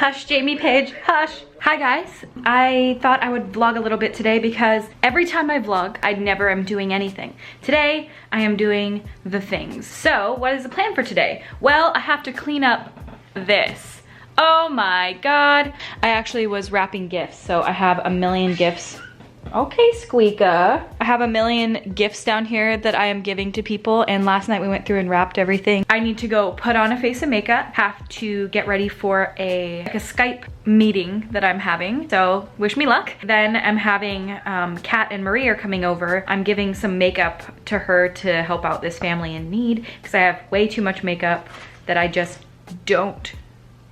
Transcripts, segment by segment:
Hush, Jamie Page, hush. Hi guys, I thought I would vlog a little bit today because every time I vlog, I never am doing anything. Today, I am doing the things. So, what is the plan for today? Well, I have to clean up this. Oh my God. I actually was wrapping gifts, so I have a million gifts. Okay, Squeaka. I have a million gifts down here that I am giving to people, and last night we went through and wrapped everything. I need to go put on a face of makeup, have to get ready for a Skype meeting that I'm having, so wish me luck. Then I'm having Kat and Marie are coming over. I'm giving some makeup to her to help out this family in need because I have way too much makeup that I just don't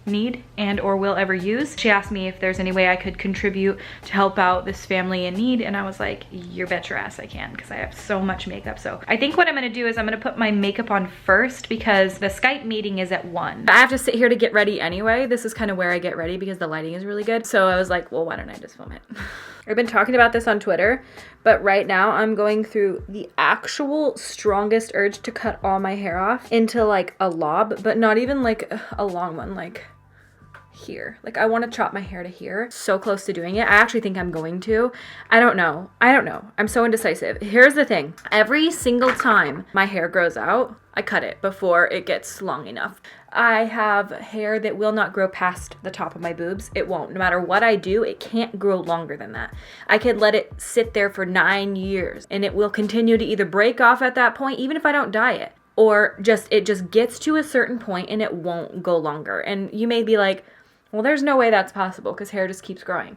need and or will ever use. She asked me if there's any way I could contribute to help out this family in need, and I was like, you bet your ass I can, because I have so much makeup. So I think what I'm gonna do is I'm gonna put my makeup on first because the Skype meeting is at 1. I have to sit here to get ready anyway. This is kind of where I get ready because the lighting is really good. So I was like, well, why don't I just film it? I've been talking about this on Twitter, but right now I'm going through the actual strongest urge to cut all my hair off into like a lob, but not even like a long one, like here. Like I want to chop my hair to here. So close to doing it. I actually think I'm going to. I don't know. I'm so indecisive. Here's the thing. Every single time my hair grows out, I cut it before it gets long enough. I have hair that will not grow past the top of my boobs. It won't. No matter what I do, it can't grow longer than that. I could let it sit there for 9 years and it will continue to either break off at that point, even if I don't dye it, or it just gets to a certain point and it won't go longer. And you may be like, well, there's no way that's possible because hair just keeps growing.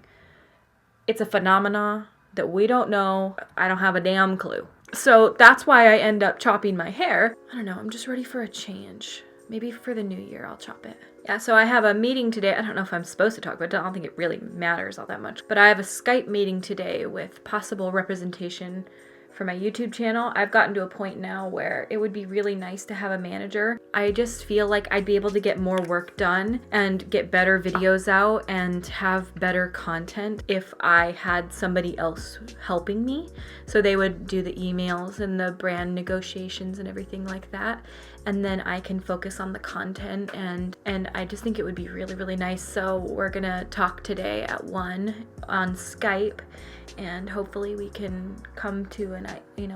It's a phenomena that we don't know. I don't have a damn clue. So that's why I end up chopping my hair. I don't know, I'm just ready for a change. Maybe for the new year I'll chop it. Yeah, so I have a meeting today. I don't know if I'm supposed to talk about it. I don't think it really matters all that much. But I have a Skype meeting today with possible representation for my YouTube channel. I've gotten to a point now where it would be really nice to have a manager. I just feel like I'd be able to get more work done and get better videos out and have better content if I had somebody else helping me. So they would do the emails and the brand negotiations and everything like that. And then I can focus on the content, and I just think it would be really, really nice. So we're gonna talk today at 1 on Skype, and hopefully we can come to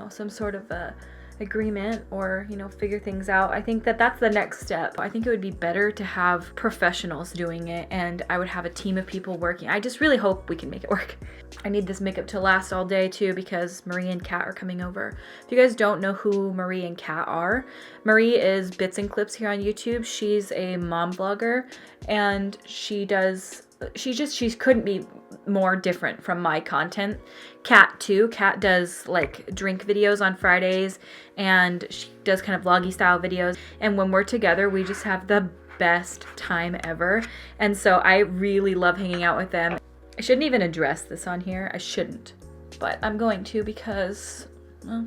some sort of a agreement or figure things out. I think that's the next step. I think it would be better to have professionals doing it, and I would have a team of people working. I just really hope we can make it work. I need this makeup to last all day too because Marie and Kat are coming over. If you guys don't know who Marie and Kat are, Marie is Bits and Clips here on YouTube. She's a mom vlogger, and she couldn't be more different from my content. Kat too. Kat does like drink videos on Fridays, and she does kind of vloggy style videos. And when we're together, we just have the best time ever. And so I really love hanging out with them. I shouldn't even address this on here. I shouldn't, but I'm going to because, well,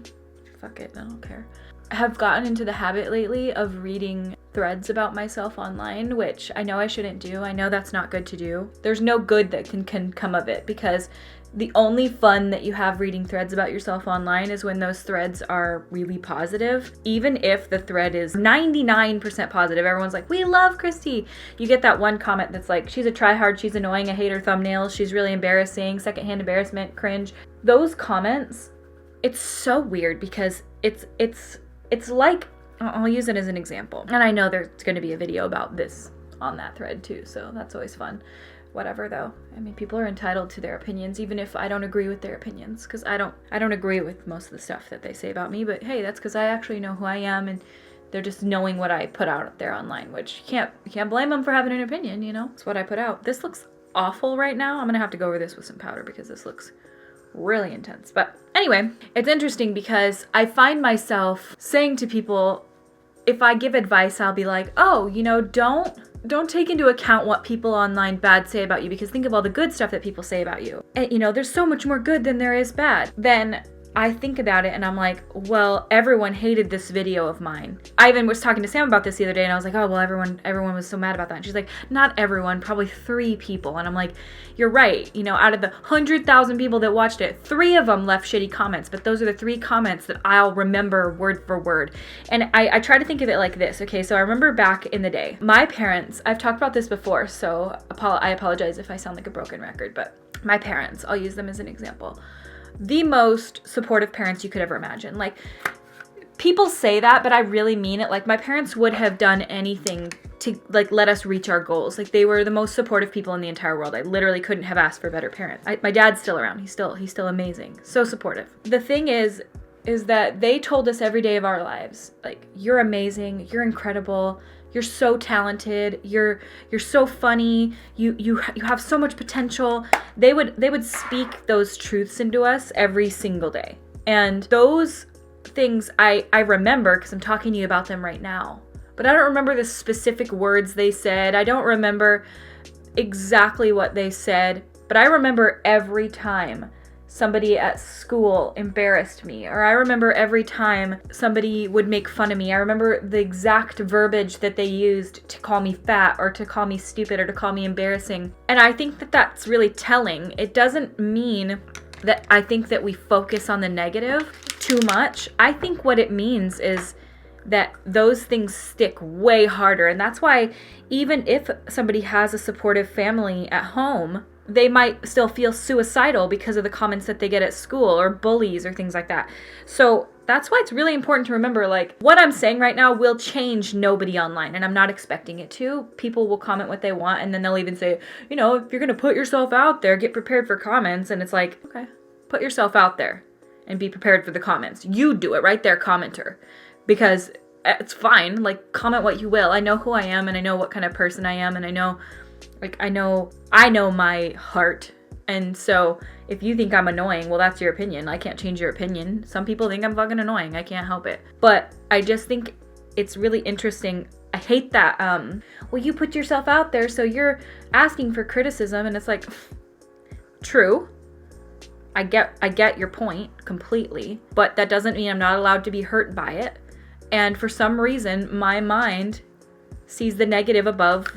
fuck it, I don't care. I have gotten into the habit lately of reading threads about myself online, which I know I shouldn't do. I know that's not good to do. There's no good that can come of it, because the only fun that you have reading threads about yourself online is when those threads are really positive. Even if the thread is 99% positive, everyone's like, we love Christy. You get that one comment that's like, she's a tryhard, she's annoying, I hate her thumbnails, she's really embarrassing, secondhand embarrassment, cringe. Those comments, it's so weird because it's like, I'll use it as an example. And I know there's going to be a video about this on that thread too, so that's always fun. Whatever though. I mean, people are entitled to their opinions, even if I don't agree with their opinions, because I don't agree with most of the stuff that they say about me, but hey, that's because I actually know who I am, and they're just knowing what I put out there online, which you can't blame them for having an opinion, It's what I put out. This looks awful right now. I'm gonna have to go over this with some powder because this looks really intense. But anyway, it's interesting because I find myself saying to people, if I give advice, I'll be like, oh, don't take into account what people online bad say about you, because think of all the good stuff that people say about you. And there's so much more good than there is bad. Then I think about it and I'm like, well, everyone hated this video of mine. I even was talking to Sam about this the other day and I was like, oh, well, everyone was so mad about that. And she's like, not everyone, probably 3 people. And I'm like, you're right. You know, out of the 100,000 people that watched it, 3 of them left shitty comments, but those are the 3 comments that I'll remember word for word. And I try to think of it like this. Okay, so I remember back in the day, my parents, I've talked about this before, so I apologize if I sound like a broken record, but my parents, I'll use them as an example. The most supportive parents you could ever imagine. Like, people say that, but I really mean it. Like, my parents would have done anything to, like, let us reach our goals. Like, they were the most supportive people in the entire world. I literally couldn't have asked for a better parent. My dad's still around. He's still amazing. So supportive. The thing is that they told us every day of our lives, like, you're amazing, you're incredible, you're so talented, you're so funny, you have so much potential. They would speak those truths into us every single day. And those things I remember because I'm talking to you about them right now. But I don't remember the specific words they said. I don't remember exactly what they said, but I remember every time somebody at school embarrassed me, or I remember every time somebody would make fun of me. I remember the exact verbiage that they used to call me fat or to call me stupid or to call me embarrassing. And I think that that's really telling. It doesn't mean that I think that we focus on the negative too much. I think what it means is that those things stick way harder. And that's why even if somebody has a supportive family at home, they might still feel suicidal because of the comments that they get at school or bullies or things like that. So that's why it's really important to remember, like, what I'm saying right now will change nobody online, and I'm not expecting it to. People will comment what they want, and then they'll even say, you know, if you're going to put yourself out there, get prepared for comments. And it's like, okay, put yourself out there and be prepared for the comments. You do it right there, commenter, because it's fine. Like, comment what you will. I know who I am, and I know what kind of person I am, and I know my heart. And so if you think I'm annoying, well, that's your opinion. I can't change your opinion. Some people think I'm fucking annoying. I can't help it. But I just think it's really interesting. I hate that, well, you put yourself out there, so you're asking for criticism. And it's like, true. I get your point completely, but that doesn't mean I'm not allowed to be hurt by it. And for some reason, my mind sees the negative above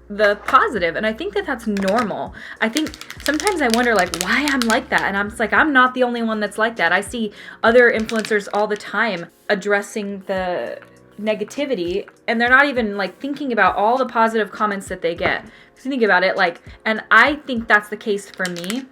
the positive, and I think that that's normal. I think sometimes I wonder, like, why I'm like that, and I'm just like, I'm not the only one that's like that. I see other influencers all the time addressing the negativity, and they're not even, like, thinking about all the positive comments that they get. If you think about it, like, and I think that's the case for me.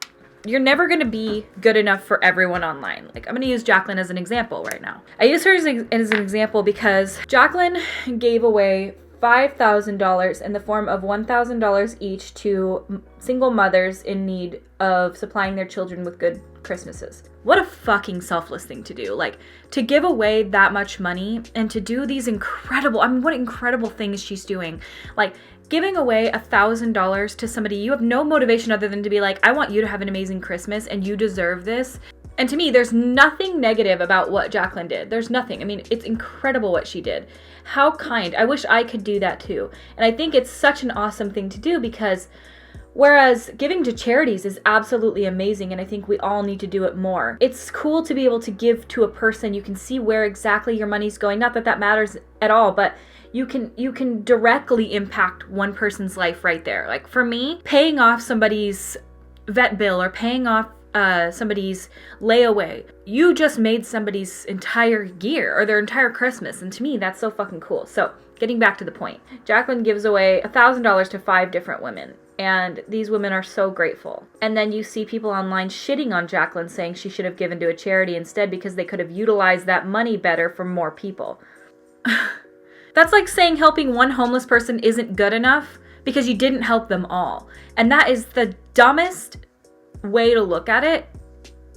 You're never going to be good enough for everyone online. Like, I'm going to use Jacqueline as an example right now. I use her as an example because Jacqueline gave away $5,000 in the form of $1,000 each to single mothers in need of supplying their children with good Christmases. What a fucking selfless thing to do. Like, to give away that much money and to do these incredible, I mean, what incredible things she's doing. Like, giving away $1,000 to somebody, you have no motivation other than to be like, I want you to have an amazing Christmas and you deserve this. And to me, there's nothing negative about what Jacqueline did. There's nothing. I mean, it's incredible what she did. How kind. I wish I could do that too. And I think it's such an awesome thing to do because whereas giving to charities is absolutely amazing, and I think we all need to do it more. It's cool to be able to give to a person. You can see where exactly your money's going. Not that that matters at all, but you can directly impact one person's life right there. Like, for me, paying off somebody's vet bill or paying off somebody's layaway, you just made somebody's entire year or their entire Christmas. And to me, that's so fucking cool. So getting back to the point, Jacqueline gives away $1,000 to 5 different women. And these women are so grateful. And then you see people online shitting on Jacqueline, saying she should have given to a charity instead because they could have utilized that money better for more people. That's like saying helping one homeless person isn't good enough because you didn't help them all. And that is the dumbest way to look at it.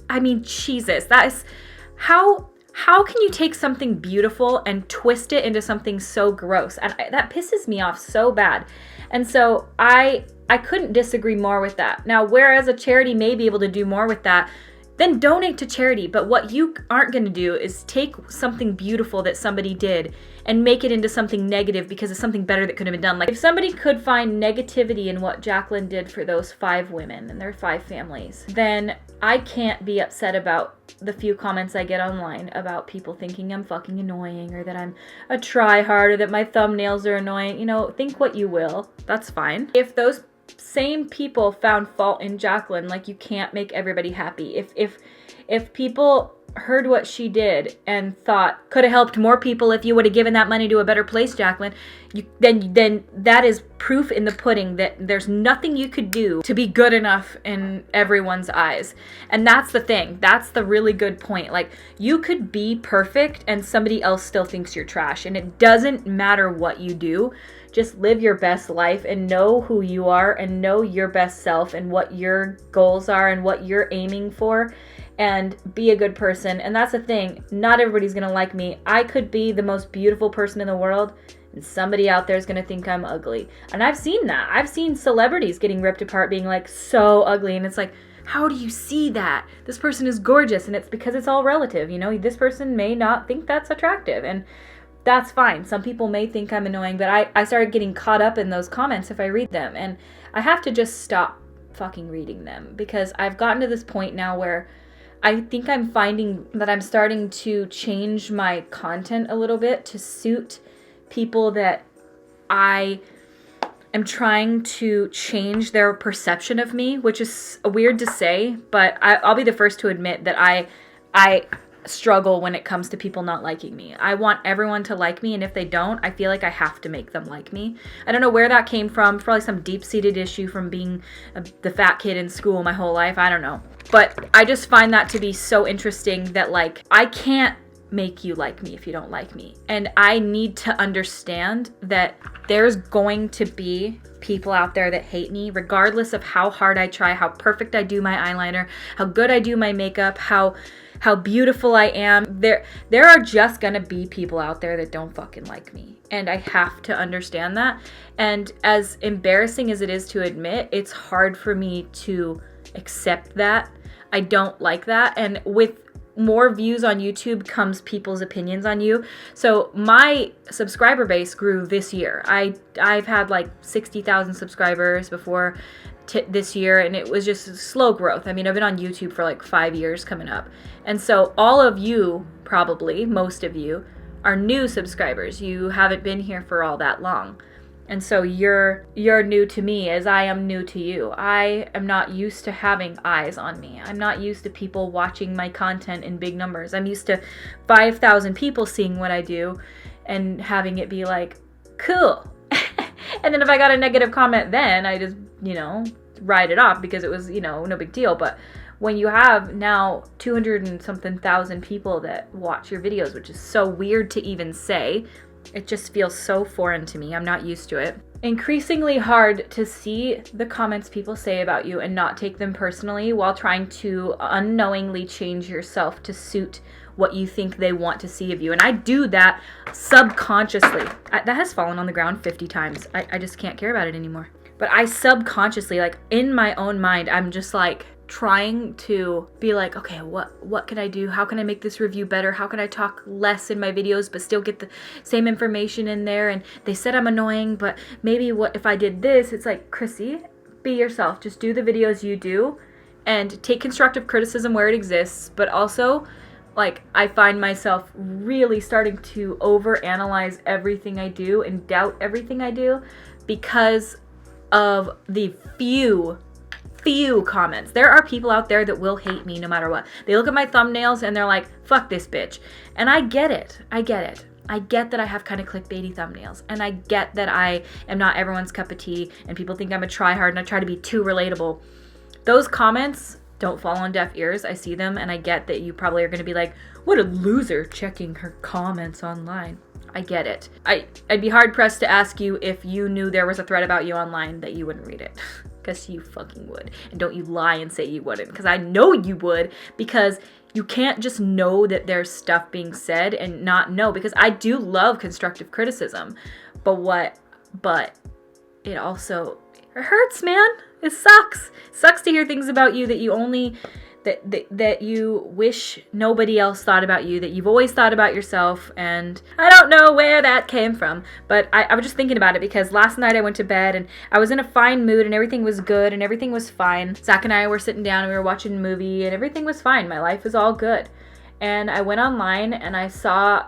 I mean, Jesus, that is how can you take something beautiful and twist it into something so gross? And that pisses me off so bad. And so I couldn't disagree more with that. Now, whereas a charity may be able to do more with that, then donate to charity. But what you aren't going to do is take something beautiful that somebody did and make it into something negative because of something better that could have been done. Like, if somebody could find negativity in what Jacqueline did for those 5 women and their 5 families, then I can't be upset about the few comments I get online about people thinking I'm fucking annoying, or that I'm a try-hard, or that my thumbnails are annoying. You know, think what you will. That's fine. If those same people found fault in Jacqueline, like, you can't make everybody happy. If people heard what she did and thought, could have helped more people if you would have given that money to a better place, Jacqueline, then that is proof in the pudding that there's nothing you could do to be good enough in everyone's eyes. And that's the thing. That's the really good point. Like, you could be perfect and somebody else still thinks you're trash, and it doesn't matter what you do. Just live your best life and know who you are and know your best self and what your goals are and what you're aiming for, and be a good person. And that's the thing. Not everybody's gonna like me. I could be the most beautiful person in the world, and somebody out there is gonna think I'm ugly. And I've seen that. I've seen celebrities getting ripped apart being like so ugly, and it's like, how do you see that? This person is gorgeous, and it's because it's all relative. You know, this person may not think that's attractive, and that's fine. Some people may think I'm annoying, but I started getting caught up in those comments if I read them, and I have to just stop fucking reading them, because I've gotten to this point now where I think I'm finding that I'm starting to change my content a little bit to suit people that I am trying to change their perception of me, which is weird to say, but I'll be the first to admit that I struggle when it comes to people not liking me. I want everyone to like me, and if they don't, I feel like I have to make them like me. I don't know where that came from. Probably some deep-seated issue from being the fat kid in school my whole life. I don't know. But I just find that to be so interesting that, like, I can't make you like me if you don't like me. And I need to understand that there's going to be people out there that hate me, regardless of how hard I try, how perfect I do my eyeliner, how good I do my makeup, how beautiful I am. There are just gonna be people out there that don't fucking like me. And I have to understand that. And as embarrassing as it is to admit, it's hard for me to accept that. I don't like that. And with more views on YouTube comes people's opinions on you. So my subscriber base grew this year. I've had like 60,000 subscribers before this year, and it was just slow growth. I mean, I've been on YouTube for like 5 years coming up. And so all of you, probably most of you, are new subscribers. You haven't been here for all that long. And so you're new to me as I am new to you. I am not used to having eyes on me. I'm not used to people watching my content in big numbers. I'm used to 5,000 people seeing what I do and having it be like, cool. And then if I got a negative comment, then I just, write it off because it was, no big deal. But when you have now 200 and something thousand people that watch your videos, which is so weird to even say, it just feels so foreign to me. I'm not used to it. Increasingly hard to see the comments people say about you and not take them personally while trying to unknowingly change yourself to suit what you think they want to see of you. And I do that subconsciously. That has fallen on the ground 50 times. I just can't care about it anymore. But I subconsciously, like in my own mind, I'm just like trying to be like, okay, what can I do? How can I make this review better? How can I talk less in my videos but still get the same information in there? And they said I'm annoying, but maybe what if I did this? It's like, Chrissy, be yourself. Just do the videos you do and take constructive criticism where it exists. But also, like, I find myself really starting to overanalyze everything I do and doubt everything I do because of the few comments. There are people out there that will hate me no matter what. They look at my thumbnails and they're like, fuck this bitch. And I get it. I get that I have kind of clickbaity thumbnails. And I get that I am not everyone's cup of tea and people think I'm a tryhard and I try to be too relatable. Those comments don't fall on deaf ears. I see them and I get that you probably are going to be like, what a loser checking her comments online. I get it. I'd be hard pressed to ask you if you knew there was a thread about you online that you wouldn't read it. Because you fucking would. And don't you lie and say you wouldn't. Because I know you would. Because you can't just know that there's stuff being said and not know. Because I do love constructive criticism. But it also, it hurts, man. It sucks. It sucks to hear things about you that that you wish nobody else thought about you, that you've always thought about yourself. And I don't know where that came from, but I was just thinking about it because last night I went to bed and I was in a fine mood and everything was good and everything was fine. Zach and I were sitting down and we were watching a movie and everything was fine. My life was all good. And I went online and I saw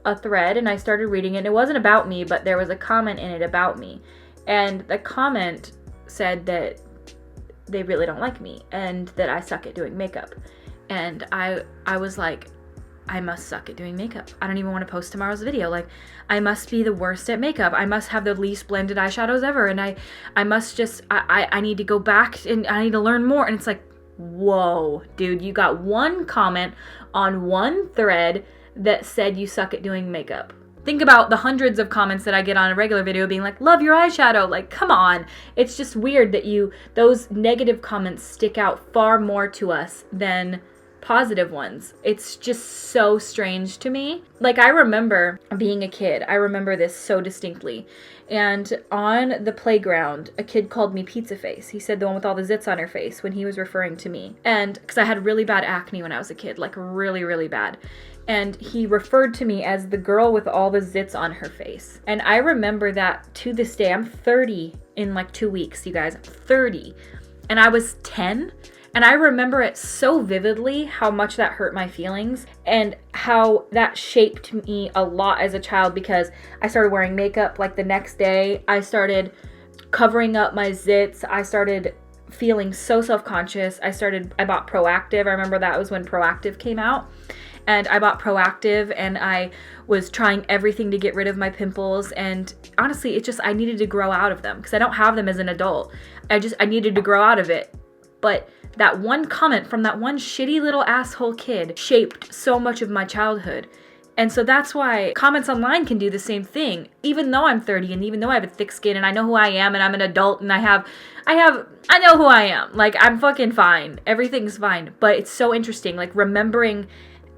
a thread and I started reading it. And it wasn't about me, but there was a comment in it about me. And the comment said that they really don't like me and that I suck at doing makeup. And I was like, I must suck at doing makeup. I don't even want to post tomorrow's video. Like, I must be the worst at makeup. I must have the least blended eyeshadows ever. And I must just, I need to go back and I need to learn more. And it's like, whoa, dude, you got one comment on one thread that said you suck at doing makeup. Think about the hundreds of comments that I get on a regular video being like, love your eyeshadow. Like, come on. It's just weird that those negative comments stick out far more to us than positive ones. It's just so strange to me. Like, I remember being a kid. I remember this so distinctly. And on the playground, a kid called me pizza face. He said the one with all the zits on her face when he was referring to me. And because I had really bad acne when I was a kid, like really, really bad. And he referred to me as the girl with all the zits on her face. And I remember that to this day. I'm 30 in like 2 weeks, you guys. 30. And I was 10. And I remember it so vividly how much that hurt my feelings and how that shaped me a lot as a child, because I started wearing makeup like the next day. I started covering up my zits. I started feeling so self-conscious. I bought Proactive. I remember that was when Proactive came out. And I bought Proactive and I was trying everything to get rid of my pimples. And honestly, I needed to grow out of them because I don't have them as an adult. I needed to grow out of it. But that one comment from that one shitty little asshole kid shaped so much of my childhood. And so that's why comments online can do the same thing. Even though I'm 30 and even though I have a thick skin and I know who I am and I'm an adult and I know who I am. Like, I'm fucking fine. Everything's fine. But it's so interesting, like remembering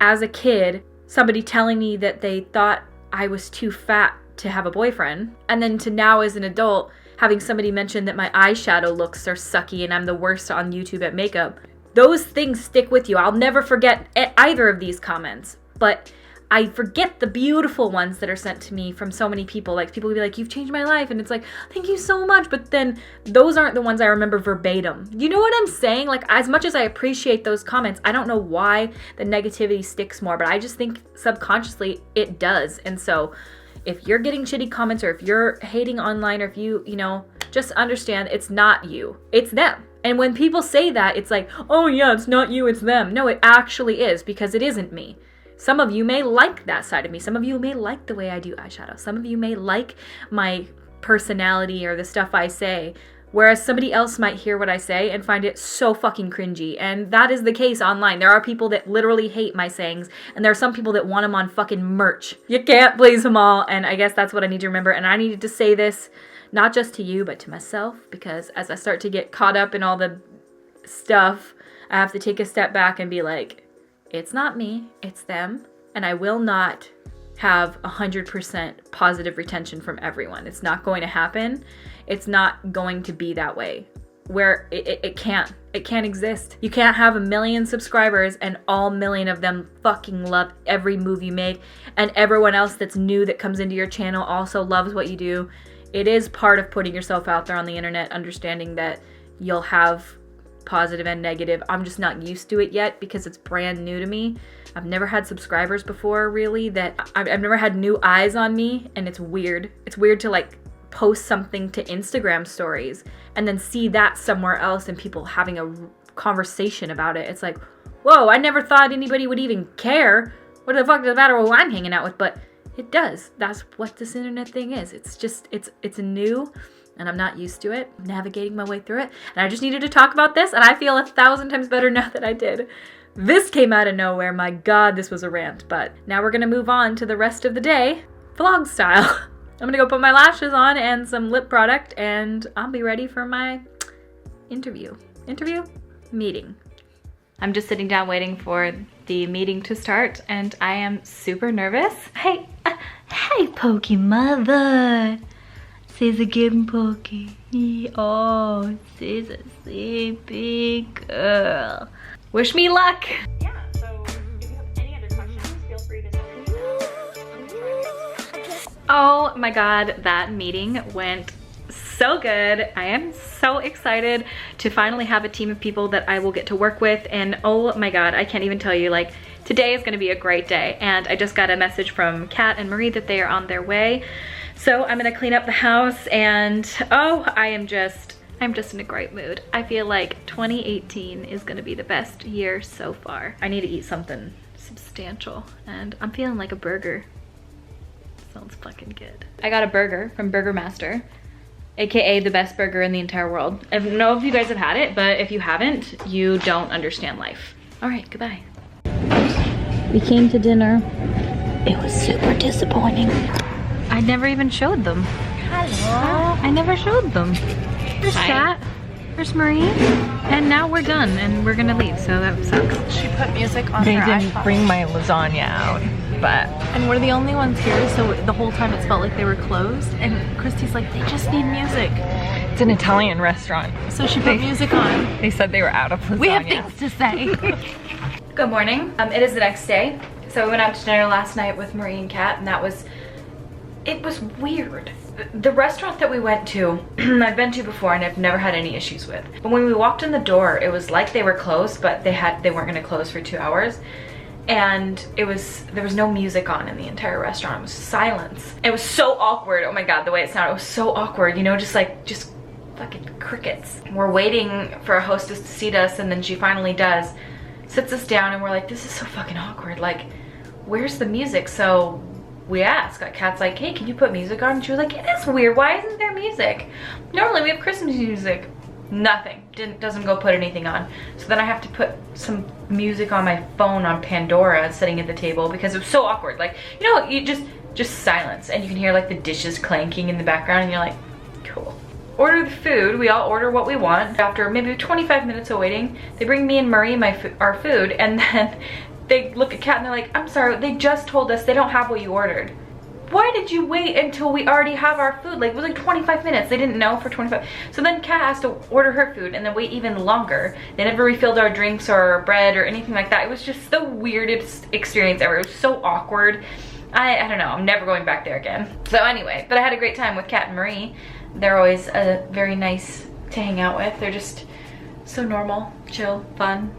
as a kid, somebody telling me that they thought I was too fat to have a boyfriend. And then to now as an adult, having somebody mention that my eyeshadow looks are sucky and I'm the worst on YouTube at makeup. Those things stick with you. I'll never forget either of these comments, but I forget the beautiful ones that are sent to me from so many people. Like, people will be like, you've changed my life. And it's like, thank you so much. But then those aren't the ones I remember verbatim. You know what I'm saying? Like, as much as I appreciate those comments, I don't know why the negativity sticks more, but I just think subconsciously it does. And so if you're getting shitty comments or if you're hating online or if you just understand it's not you, it's them. And when people say that, it's like, oh yeah, it's not you, it's them. No, it actually is, because it isn't me. Some of you may like that side of me. Some of you may like the way I do eyeshadow. Some of you may like my personality or the stuff I say, whereas somebody else might hear what I say and find it so fucking cringy. And that is the case online. There are people that literally hate my sayings, and there are some people that want them on fucking merch. You can't please them all, and I guess that's what I need to remember. And I needed to say this, not just to you, but to myself, because as I start to get caught up in all the stuff, I have to take a step back and be like, it's not me, it's them, and I will not have 100% positive retention from everyone. It's not going to happen. It's not going to be that way. Where it can't exist. You can't have 1 million subscribers and all 1 million of them fucking love every move you make, and everyone else that's new that comes into your channel also loves what you do. It is part of putting yourself out there on the internet, understanding that you'll have positive and negative. I'm just not used to it yet because it's brand new to me. I've never had subscribers before, really, that I've never had new eyes on me, and it's weird. It's weird to like post something to Instagram stories and then see that somewhere else and people having a conversation about it. It's like, whoa, I never thought anybody would even care. What the fuck does it matter who I'm hanging out with? But it does. That's what this internet thing is. It's just, it's new, and I'm not used to it. I'm navigating my way through it. And I just needed to talk about this, and I feel 1,000 times better now that I did. This came out of nowhere. My God, this was a rant. But now we're going to move on to the rest of the day, vlog style. I'm going to go put my lashes on and some lip product, and I'll be ready for my meeting. I'm just sitting down waiting for the meeting to start, and I am super nervous. Hey, Pokey mother. She's a good Pokey. Oh, she's a sleepy girl. wish me luck. Yeah, so if you have any other questions, feel free to send me Oh my God, that meeting went so good. I am so excited to finally have a team of people that I will get to work with. And oh my God, I can't even tell you, like, today is gonna be a great day. And I just got a message from Kat and Marie that they are on their way. So I'm gonna clean up the house and oh, I'm just in a great mood. I feel like 2018 is gonna be the best year so far. I need to eat something substantial and I'm feeling like a burger. Sounds fucking good. I got a burger from Burger Master, AKA the best burger in the entire world. I don't know if you guys have had it, but if you haven't, you don't understand life. All right, goodbye. We came to dinner. It was super disappointing. I never even showed them. Hello. I never showed them. There's Kat, there's Marie, and now we're done and we're gonna leave, so that sucks. She put music on They her didn't iPod. bring my lasagna out, but And we're the only ones here, so the whole time it felt like they were closed. And Christy's like, they just need music. it's an Italian restaurant. So she put music on. They said they were out of lasagna. We have things to say. Good morning. It is the next day. So we went out to dinner last night with Marie and Kat, and it was weird. The restaurant that we went to, I've been to before and I've never had any issues with. But when we walked in the door, it was like they were closed, but they weren't gonna close for 2 hours. And there was no music on in the entire restaurant. It was silence. It was so awkward. Oh my God, the way it sounded, it was so awkward, you know, just fucking crickets. We're waiting for a hostess to seat us, and then she finally does. Sits us down and we're like, this is so fucking awkward. Like, where's the music? So we asked, Kat's like, hey, can you put music on? And she was like, it is weird, why isn't there music? Normally we have Christmas music. Nothing, doesn't go put anything on. So then I have to put some music on my phone on Pandora sitting at the table because it was so awkward. Like, you know, you just silence and you can hear like the dishes clanking in the background and you're like, cool. Order the food, we all order what we want. After maybe 25 minutes of waiting, they bring me and Marie our food, and then they look at Kat and they're like, I'm sorry, they just told us they don't have what you ordered. Why did you wait until we already have our food? Like, it was like 25 minutes. They didn't know for 25. So then Kat has to order her food and then wait even longer. They never refilled our drinks or our bread or anything like that. It was just the weirdest experience ever. It was so awkward. I don't know, I'm never going back there again. So anyway, but I had a great time with Kat and Marie. They're always very nice to hang out with. They're just so normal, chill, fun.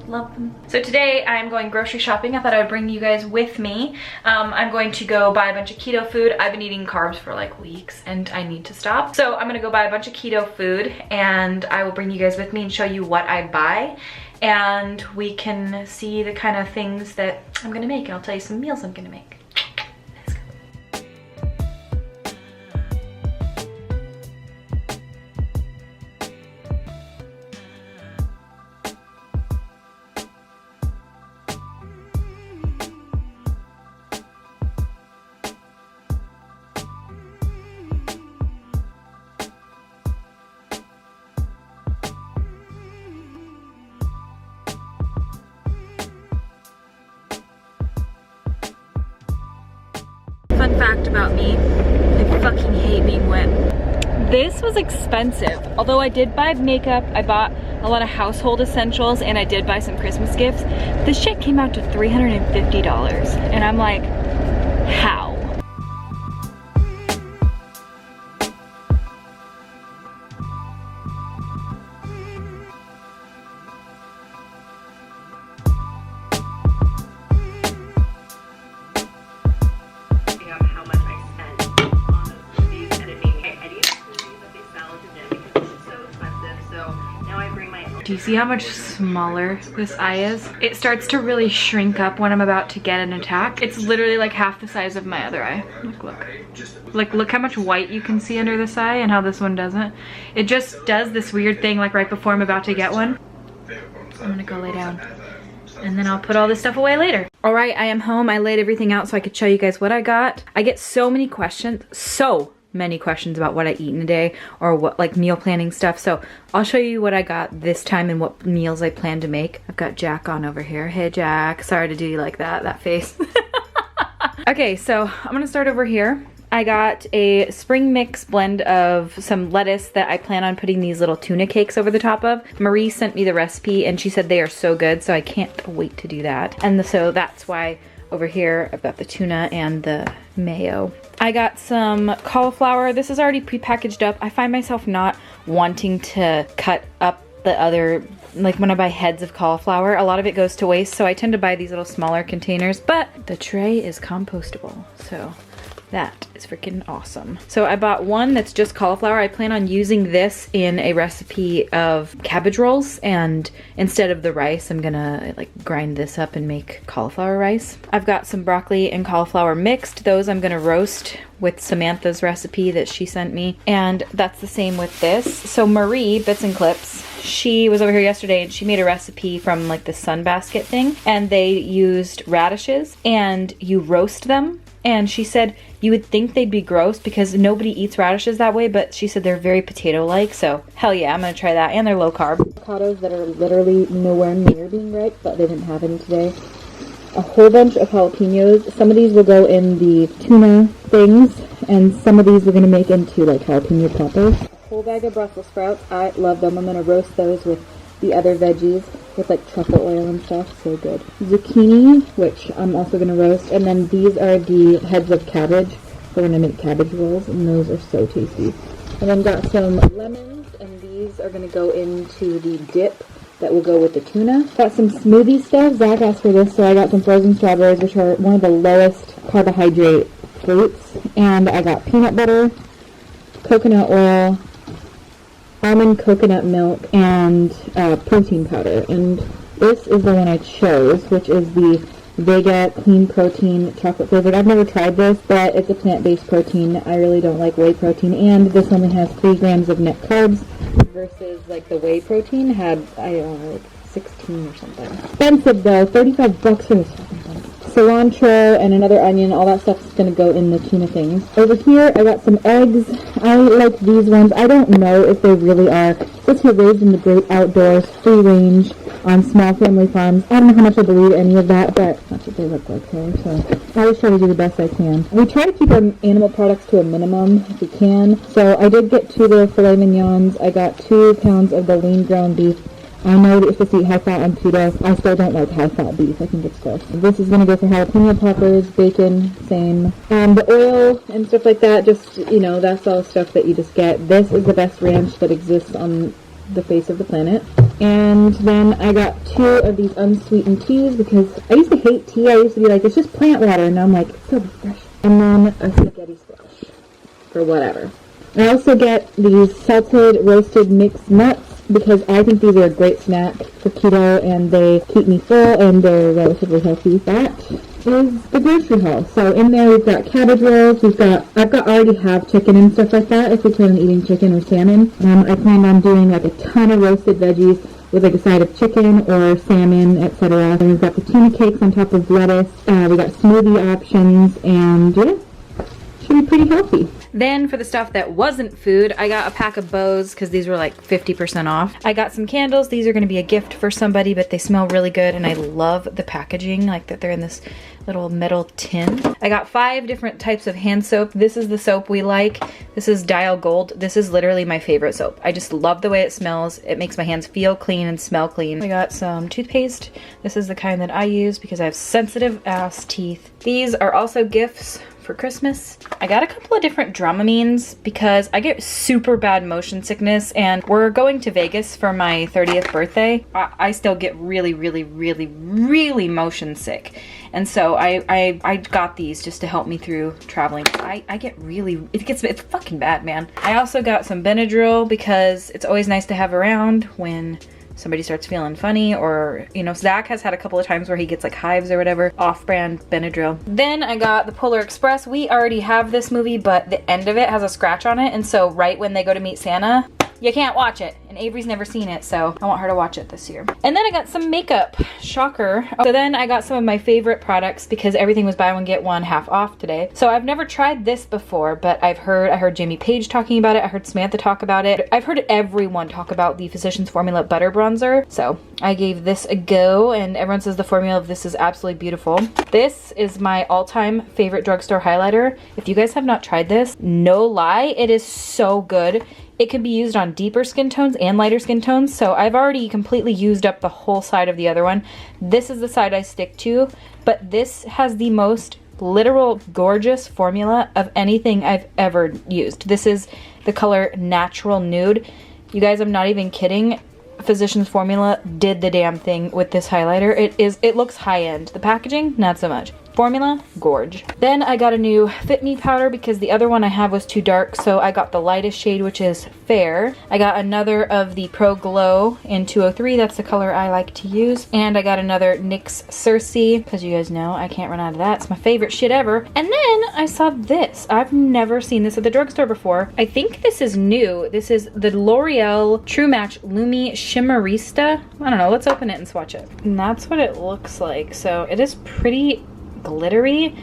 Love them. So today I'm going grocery shopping. I thought I would bring you guys with me. I'm going to go buy a bunch of keto food. I've been eating carbs for like weeks and I need to stop. So I'm gonna go buy a bunch of keto food and I will bring you guys with me and show you what I buy. And we can see the kind of things that I'm gonna make, and I'll tell you some meals I'm gonna make. Fun fact about me, I fucking hate being wet. This was expensive. Although I did buy makeup, I bought a lot of household essentials, and I did buy some Christmas gifts. This shit came out to $350, and I'm like, how? Do you see how much smaller this eye is? It starts to really shrink up when I'm about to get an attack. It's literally like half the size of my other eye. Look. Like, look how much white you can see under this eye and how this one doesn't. It just does this weird thing like right before I'm about to get one. I'm gonna go lay down. And then I'll put all this stuff away later. All right, I am home. I laid everything out so I could show you guys what I got. I get so many questions, about what I eat in a day or what, like, meal planning stuff. So I'll show you what I got this time and what meals I plan to make. I've got Jack on over here. Hey Jack, sorry to do you like that face. Okay, so I'm gonna start over here. I got a spring mix blend of some lettuce that I plan on putting these little tuna cakes over the top of. Marie sent me the recipe and she said they are so good, so I can't wait to do that. And so that's why over here I've got the tuna and the mayo. I got some cauliflower. This is already prepackaged up. I find myself not wanting to cut up the other, like when I buy heads of cauliflower, a lot of it goes to waste, so I tend to buy these little smaller containers, but the tray is compostable, so that is freaking awesome. So I bought one that's just cauliflower. I plan on using this in a recipe of cabbage rolls, and instead of the rice, I'm gonna like grind this up and make cauliflower rice. I've got some broccoli and cauliflower mixed. Those I'm gonna roast with Samantha's recipe that she sent me, and that's the same with this. So Marie, Bits and Clips, she was over here yesterday and she made a recipe from like the sunbasket thing, and they used radishes and you roast them. And she said you would think they'd be gross because nobody eats radishes that way, but she said they're very potato-like, so hell yeah, I'm gonna try that. And they're low carb. Avocados that are literally nowhere near being ripe, but they didn't have any today. A whole bunch of jalapenos. Some of these will go in the tuna things, and some of these we're gonna make into like jalapeno poppers. A whole bag of Brussels sprouts. I love them. I'm gonna roast those with the other veggies with like truffle oil and stuff. So good. Zucchini, which I'm also gonna roast, and then these are the heads of cabbage. We're gonna make cabbage rolls, and those are so tasty. And then got some lemons, and these are gonna go into the dip that will go with the tuna. Got some smoothie stuff. Zach asked for this, so I got some frozen strawberries, which are one of the lowest carbohydrate fruits. And I got peanut butter, coconut oil, almond coconut milk, and protein powder. And this is the one I chose, which is the Vega Clean Protein Chocolate Flavored. I've never tried this, but it's a plant-based protein. I really don't like whey protein, and this only has 3 grams of net carbs versus like the whey protein had, I don't know, like 16 or something. Expensive though, 35 bucks for this fucking thing. Cilantro and another onion, all that stuff's gonna go in the tuna things. Over here, I got some eggs. I like these ones. I don't know if they really are. It's here, raised in the great outdoors, free range, on small family farms. I don't know how much I believe any of that, but that's what they look like here, so I always try to do the best I can. We try to keep our animal products to a minimum if we can. So I did get 2 little filet mignons. I got 2 pounds of the lean ground beef. I know that you're supposed to eat high fat on keto. I still don't like high fat beef. I think it's gross. This is going to go for jalapeno peppers, bacon, same. The oil and stuff like that, just, you know, that's all stuff that you just get. This is the best ranch that exists on the face of the planet. And then I got 2 of these unsweetened teas because I used to hate tea. I used to be like, it's just plant water. And now I'm like, it's so refreshing. And then a spaghetti squash for whatever. I also get these salted roasted mixed nuts, because I think these are a great snack for keto and they keep me full and they're relatively healthy. That is the grocery haul. So in there we've got cabbage rolls, I've already have chicken and stuff like that if we plan on eating chicken or salmon. I planned on doing like a ton of roasted veggies with like a side of chicken or salmon, etc. And we've got the tuna cakes on top of lettuce. We got smoothie options, and yeah, should be pretty healthy. Then for the stuff that wasn't food, I got a pack of bows because these were like 50% off. I got some candles. These are going to be a gift for somebody, but they smell really good and I love the packaging, like that they're in this little metal tin. I got 5 different types of hand soap. This is the soap we like. This is Dial Gold. This is literally my favorite soap. I just love the way it smells. It makes my hands feel clean and smell clean. I got some toothpaste. This is the kind that I use because I have sensitive ass teeth. These are also gifts for Christmas. I got a couple of different Dramamines because I get super bad motion sickness, and we're going to Vegas for my 30th birthday. I still get really motion sick, and so I got these just to help me through traveling. I get it's fucking bad, man. I also got some Benadryl because it's always nice to have around when somebody starts feeling funny, or, you know, Zach has had a couple of times where he gets like hives or whatever. Off-brand Benadryl. Then I got the Polar Express. We already have this movie, but the end of it has a scratch on it, and so right when they go to meet Santa, you can't watch it in and Avery's never seen it, so I want her to watch it this year. And then I got some makeup, shocker. So then I got some of my favorite products because everything was buy one get one half off today. So I've never tried this before, but I heard Jamie Page talking about it. I heard Samantha talk about it. I've heard everyone talk about the Physicians Formula Butter Bronzer. So I gave this a go, and everyone says the formula of this is absolutely beautiful. This is my all-time favorite drugstore highlighter. If you guys have not tried this, no lie, it is so good. It can be used on deeper skin tones and lighter skin tones. So I've already completely used up the whole side of the other one. This is the side I stick to, but this has the most literal gorgeous formula of anything I've ever used. This is the color Natural Nude. You guys, I'm not even kidding. Physicians Formula did the damn thing with this highlighter. It looks high-end. The packaging, not so much. Formula, gorge. Then I got a new Fit Me powder because the other one I have was too dark, so I got the lightest shade, which is Fair. I got another of the Pro Glow in 203. That's the color I like to use. And I got another NYX Cersei, because you guys know I can't run out of that. It's my favorite shit ever. And then I saw this. I've never seen this at the drugstore before. I think this is new. This is the L'Oreal True Match Lumi Shimmerista. I don't know. Let's open it and swatch it. And that's what it looks like. So it is pretty glittery,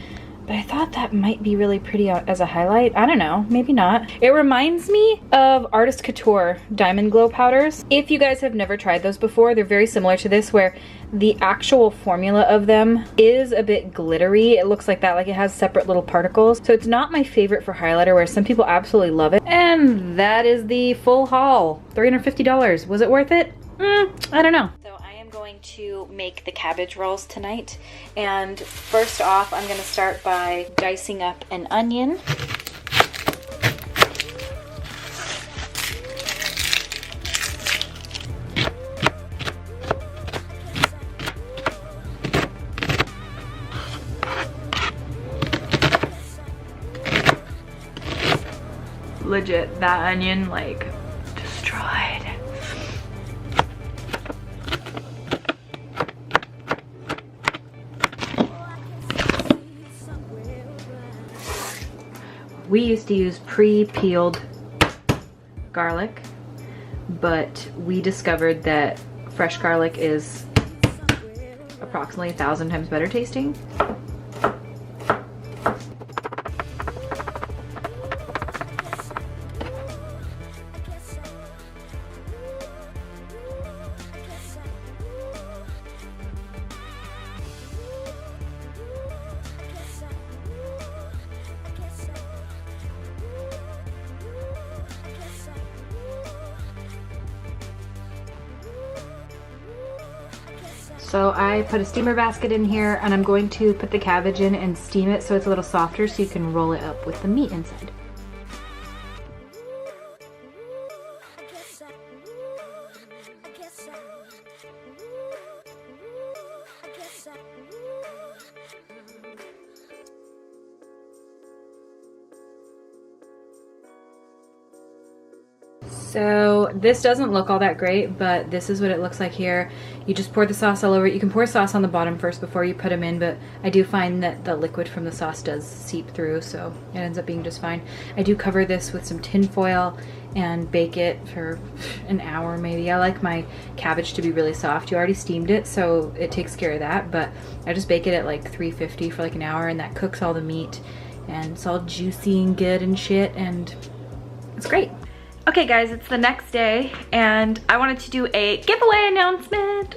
but I thought that might be really pretty as a highlight. I don't know, maybe not. It reminds me of Artist Couture Diamond Glow powders. If you guys have never tried those before, they're very similar to this, where the actual formula of them is a bit glittery. It looks like that, like it has separate little particles. So it's not my favorite for highlighter, where some people absolutely love it. And that is the full haul. $350. Was it worth it? I don't know. So I am going to make the cabbage rolls tonight. And first off, I'm gonna start by dicing up an onion. Legit, that onion, like, destroyed. We used to use pre-peeled garlic, but we discovered that fresh garlic is approximately 1,000 times better tasting. So I put a steamer basket in here, and I'm going to put the cabbage in and steam it so it's a little softer, so you can roll it up with the meat inside. So this doesn't look all that great, but this is what it looks like here. You just pour the sauce all over it. You can pour sauce on the bottom first before you put them in, but I do find that the liquid from the sauce does seep through, so it ends up being just fine. I do cover this with some tin foil and bake it for an hour maybe. I like my cabbage to be really soft. You already steamed it, so it takes care of that, but I just bake it at like 350 for like an hour, and that cooks all the meat, and it's all juicy and good and shit, and it's great. Okay guys, it's the next day, and I wanted to do a giveaway announcement.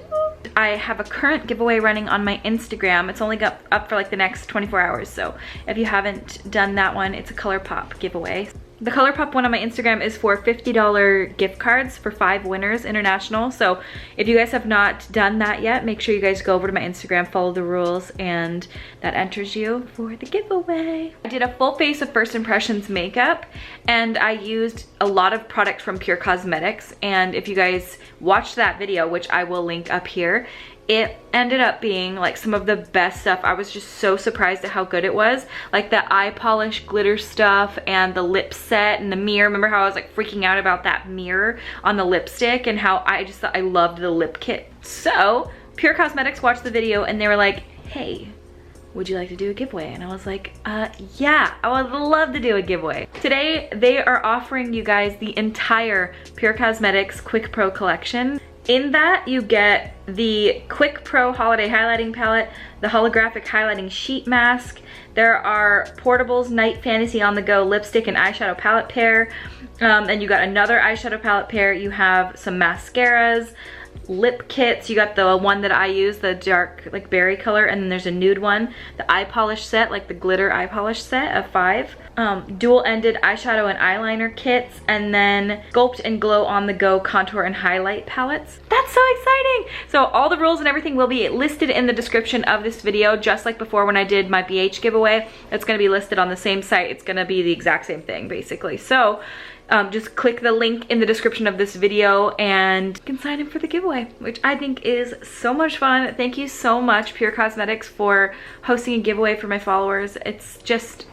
I have a current giveaway running on my Instagram. It's only up for like the next 24 hours, so if you haven't done that one, it's a ColourPop giveaway. The ColourPop one on my Instagram is for $50 gift cards for 5 winners international. So if you guys have not done that yet, make sure you guys go over to my Instagram, follow the rules, and that enters you for the giveaway. I did a full face of First Impressions makeup, and I used a lot of product from Pur Cosmetics. And if you guys watched that video, which I will link up here, it ended up being like some of the best stuff. I was just so surprised at how good it was. Like the eye polish glitter stuff and the lip set and the mirror. Remember how I was like freaking out about that mirror on the lipstick, and how I just thought I loved the lip kit. So Pur Cosmetics watched the video and they were like, hey, would you like to do a giveaway? And I was like, yeah, I would love to do a giveaway. Today, they are offering you guys the entire Pur Cosmetics Quick Pro collection. In that, you get the Quick Pro Holiday Highlighting Palette, the Holographic Highlighting Sheet Mask. There are Portables Night Fantasy On The Go Lipstick and Eyeshadow Palette Pair. And you got another eyeshadow palette pair. You have some mascaras, lip kits. You got the one that I use, the dark like berry color, and then there's a nude one. The eye polish set, like the glitter eye polish set of 5. Dual-ended eyeshadow and eyeliner kits, and then Sculpt and Glow On The Go contour and highlight palettes. That's so exciting! So all the rules and everything will be listed in the description of this video, just like before when I did my BH giveaway. It's gonna be listed on the same site. It's gonna be the exact same thing, basically. So just click the link in the description of this video and you can sign up for the giveaway, which I think is so much fun. Thank you so much, Pur Cosmetics, for hosting a giveaway for my followers. It's just,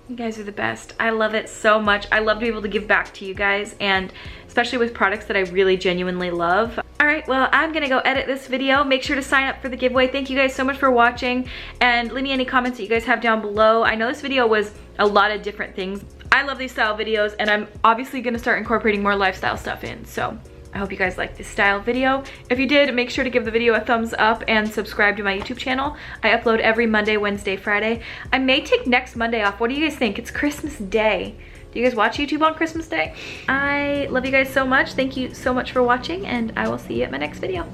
you guys are the best. I love it so much. I love to be able to give back to you guys, and especially with products that I really genuinely love. All right, well, I'm gonna go edit this video. Make sure to sign up for the giveaway. Thank you guys so much for watching, and leave me any comments that you guys have down below. I know this video was a lot of different things. I love these style videos, and I'm obviously gonna start incorporating more lifestyle stuff in, so I hope you guys like this style video. If you did, make sure to give the video a thumbs up and subscribe to my YouTube channel. I upload every Monday, Wednesday, Friday. I may take next Monday off. What do you guys think? It's Christmas Day. Do you guys watch YouTube on Christmas Day? I love you guys so much. Thank you so much for watching, and I will see you at my next video.